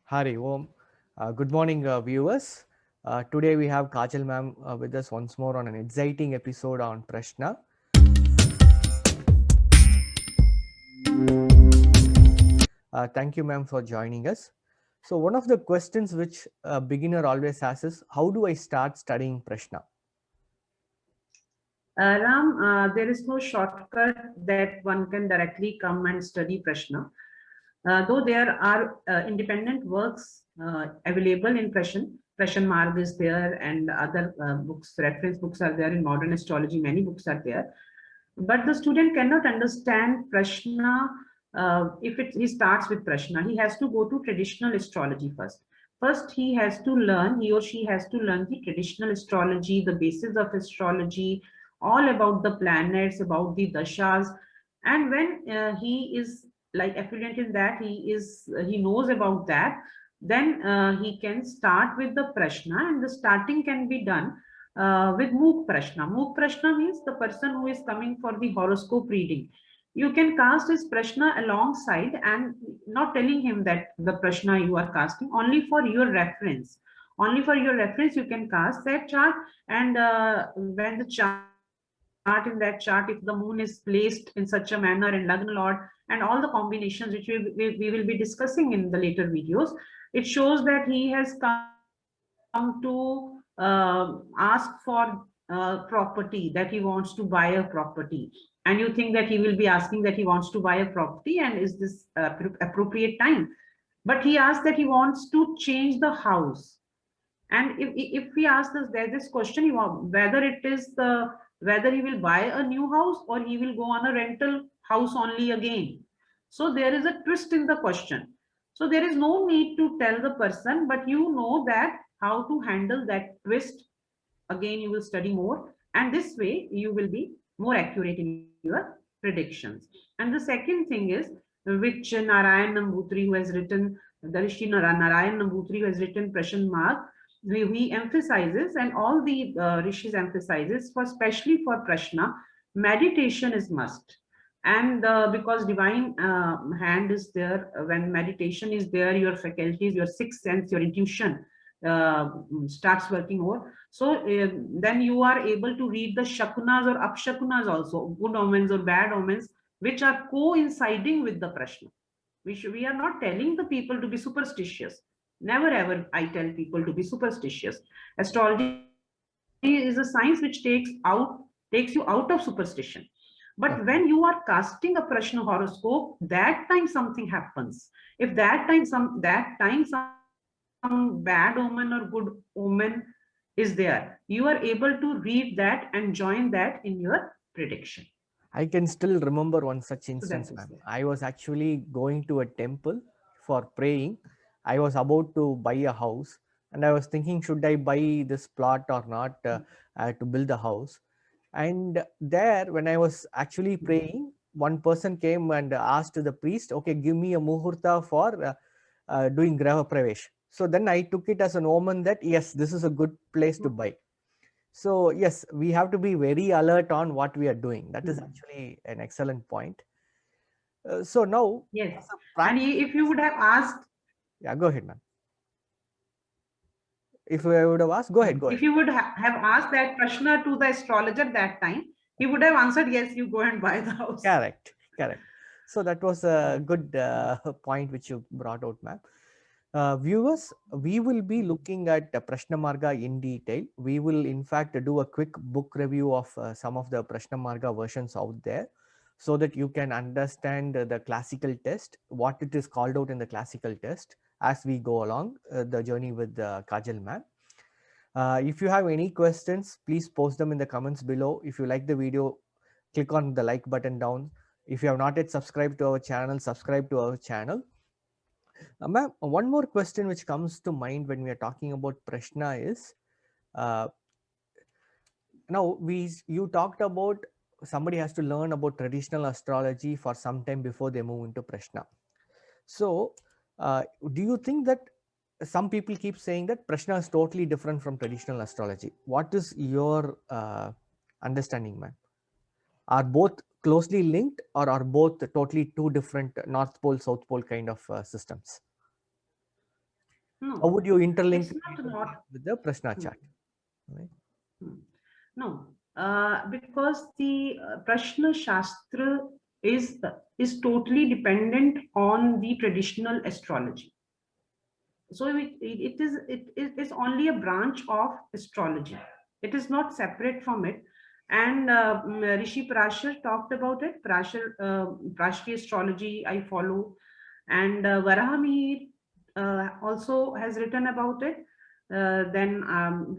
Hari Om. Good morning, viewers. Today we have Kajal ma'am with us once more on an exciting episode on Prashna. Thank you, ma'am, for joining us. So, one of the questions which a beginner always asks is, how do I start studying Prashna? Ram, there is no shortcut that one can directly come and study Prashna. Though there are independent works available in Prashan Marg is there, and other books, reference books are there in modern astrology, many books are there. But the student cannot understand Prashna if he starts with Prashna. He has to go to traditional astrology first. First, he or she has to learn the traditional astrology, the basis of astrology, all about the planets, about the dashas. And when he is like affluent in that, he knows about that, then he can start with the Prashna, and the starting can be done with Mook Prashna. Mook Prashna means the person who is coming for the horoscope reading. You can cast his Prashna alongside and not telling him that the Prashna you are casting, only for your reference. Only for your reference, you can cast that chart. And when the chart in that chart, if the moon is placed in such a manner in Lagna Lord, and all the combinations which we will be discussing in the later videos, it shows that he has come to ask for property, that he wants to buy a property, and you think that he will be asking that he wants to buy a property, and is this appropriate time? But he asks that he wants to change the house. And if we ask this, there's this question, whether it is whether he will buy a new house or he will go on a rental house only again. So there is a twist in the question. So there is no need to tell the person, but you know that how to handle that twist. Again, you will study more, and this way you will be more accurate in your predictions. And the second thing is, which Narayan Nambutri, who has written, the Rishi Narayan Nambutri, who has written Prashan Mark, he emphasizes, and all the rishis emphasizes, for especially for Prashna, meditation is must. And because divine hand is there, when meditation is there, your faculties, your sixth sense, your intuition starts working more. So then you are able to read the shakunas or apshakunas also, good omens or bad omens, which are coinciding with the Prashna. We are not telling the people to be superstitious. Never ever I tell people to be superstitious. Astrology is a science which takes you out of superstition. But when you are casting a Prashna horoscope, that time something happens. If that time some bad omen or good omen is there, you are able to read that and join that in your prediction. I can still remember one such So that was instance, there. ma'am. I was actually going to a temple for praying. I was about to buy a house and I was thinking, should I buy this plot or not to build a house? And there, when I was actually praying, one person came and asked the priest, okay, give me a muhurta for doing Graha Pravesh. So then I took it as an omen that, yes, this is a good place to buy. So yes, we have to be very alert on what we are doing. That is actually an excellent point. So now, Yes. as a And practical if you would question, have asked, yeah, go ahead, ma'am. If I would have asked, go ahead, go if ahead. you would have asked that Prashna to the astrologer that time, he would have answered, yes, you go and buy the house. Correct, correct. So that was a good point which you brought out, ma'am. Viewers, we will be looking at Prashna Marga in detail. We will, in fact, do a quick book review of some of the Prashna Marga versions out there so that you can understand the classical test, what it is called out in the classical test as we go along the journey with Kajal ma'am. If you have any questions, please post them in the comments below. If you like the video, click on the like button down. If you have not yet subscribed to our channel, subscribe to our channel. Ma'am, one more question which comes to mind when we are talking about Prashna is, uh, now you talked about somebody has to learn about traditional astrology for some time before they move into Prashna. So, do you think that some people keep saying that Prashna is totally different from traditional astrology? What is your understanding, ma'am? Are both closely linked or are both totally two different North Pole, South Pole kind of systems? No, How would you interlink it's not it not. with the Prashna Hmm, chart? Right? hmm. No, because the Prashna Shastra is totally dependent on the traditional astrology. So it is only a branch of astrology. It is not separate from it. And Rishi Parashar talked about it. Parashari astrology I follow, and Varahamihir also has written about it. Then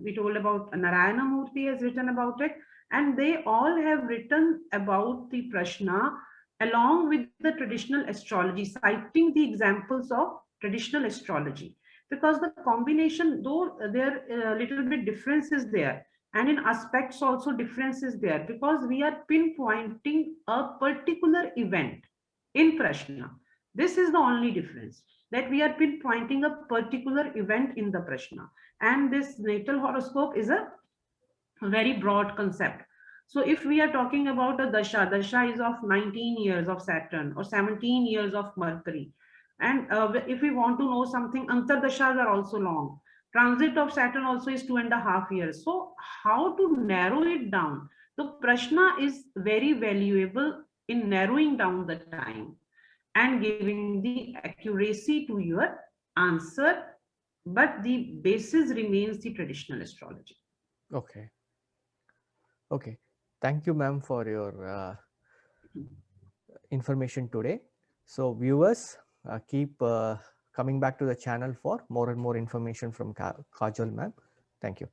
we told about Narayana Murthy has written about it, and they all have written about the Prashna along with the traditional astrology, citing the examples of traditional astrology, because the combination, though there little bit difference is there, and in aspects also difference is there, because we are pinpointing a particular event in Prashna. This is the only difference, that we are pinpointing a particular event in the Prashna, and this natal horoscope is a very broad concept. So if we are talking about a dasha, dasha is of 19 years of Saturn or 17 years of Mercury. And if we want to know something, antardashas are also long. Transit of Saturn also is 2.5 years. So how to narrow it down? The Prashna is very valuable in narrowing down the time and giving the accuracy to your answer, but the basis remains the traditional astrology. Okay. Okay. Thank you, ma'am, for your information today. So viewers, keep coming back to the channel for more and more information from Kajal ma'am. Thank you.